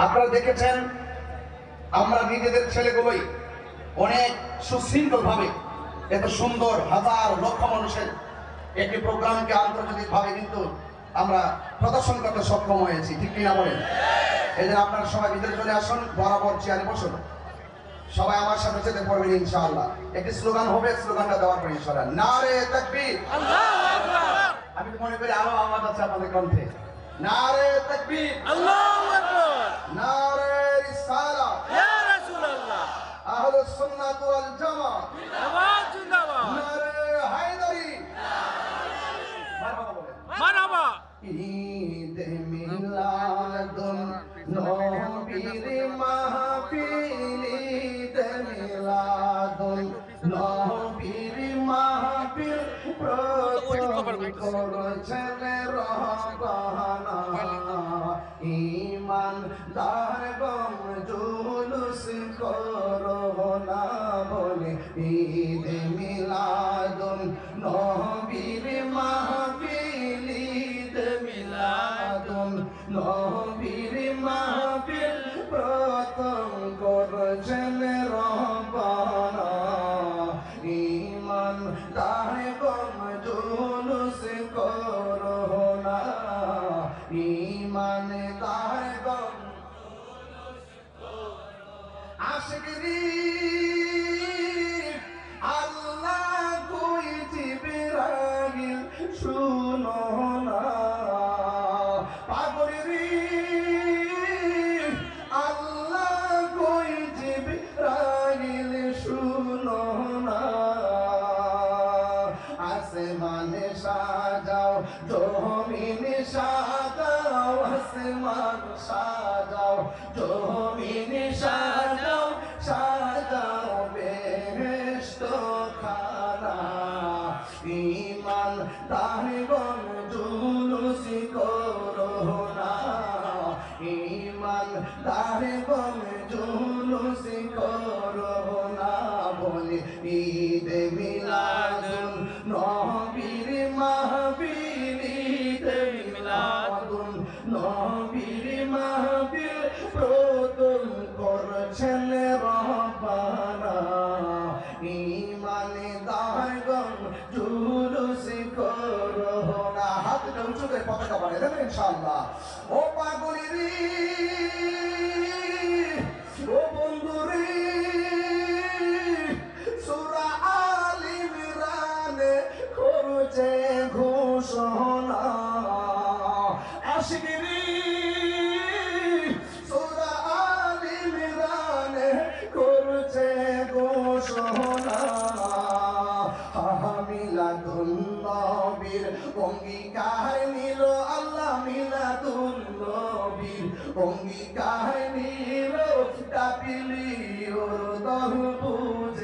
আপনারা দেখেছেন আমরা নিজেদের ছেলেগুলোই অনেক সুশৃঙ্খল ভাবে এত সুন্দর হাজার লক্ষ মানুষের একটি প্রোগ্রামকে আন্তর্জাতিকভাবে কিন্তু আমরা প্রদর্শন করতে সক্ষম হয়েছি, ঠিক কিনা বলেন? এই জন্য আপনারা সবাই ভিতরে চলে আসুন, বরাবর চেয়ারে বসুন, সবাই আমার সাথে সাথে পড়বেন ইনশাআল্লাহ। একটি স্লোগান হবে, স্লোগানটা দেওয়ার পর ইনশাআল্লাহ নারে তাকবীর, আল্লাহু আকবার। আমি তো মনে করি আরো আওয়াজ আছে আপনাদের কণ্ঠে। নারে তাকবীর, আল্লাহু আকবার। নারে রিসালাত, ইয়া রাসূলুল্লাহ। আহলুস সুন্নাত ওয়াল জামাত জিন্দাবাদ, জিন্দাবাদ। নারে হায়দারি, মারহাবা বলেন, মারহাবা। ঈদ মিলাদুন নবীর মাহফিল, ঈদ মিলাদুন নবীর মাহফিল, করেছেন রহবানা ঈমান দার গম জুলুস করোনা বলে। ঈদ মিলাদুন নবীর মাহফিল, ঈদ মিলাদুন নবীর মাহফিল, প্রথম করেছেন রহবানা ঈমান দার গম জুলুস করোনা, ঈমান দার গম আশিকরি আল্লাহ কই জিবরাইল শুনো না, পাগলেরি আল্লাহ কই জিবরাইল শুনো না। আসমানে সাজাও জমিন সাজাও, আসমান সাজাও জমিন সাজাও, সাজাও বেহেশত খানা ঈমান দারগণ জুলুস করোনা, ঈমান দারগণ জুলুস করোনা বলে। ঈদ মিলাদুন নবীর মাহফিল, ঈদ মিলাদুন নবীর মাহফিল, প্রথম করেছেন রহবানা ঈমানে দারগণ জুলুস করোনা। হাত উঁচু করে পতাকা বানিয়ে দেবেন ইনশাআল্লাহ। ও পাগলেরি, ও বন্ধুরি, সূরা আল ইমরানে করছে ঘোষণা, আশিকরি সূরা আল ইমরানে করছে ঘোষণা। মিলাদুন নবীর অঙ্গীকার নিল আল্লাহ, মিলাদুন নবীর অঙ্গীকার নিল, কাপিলি ওর দহবুজ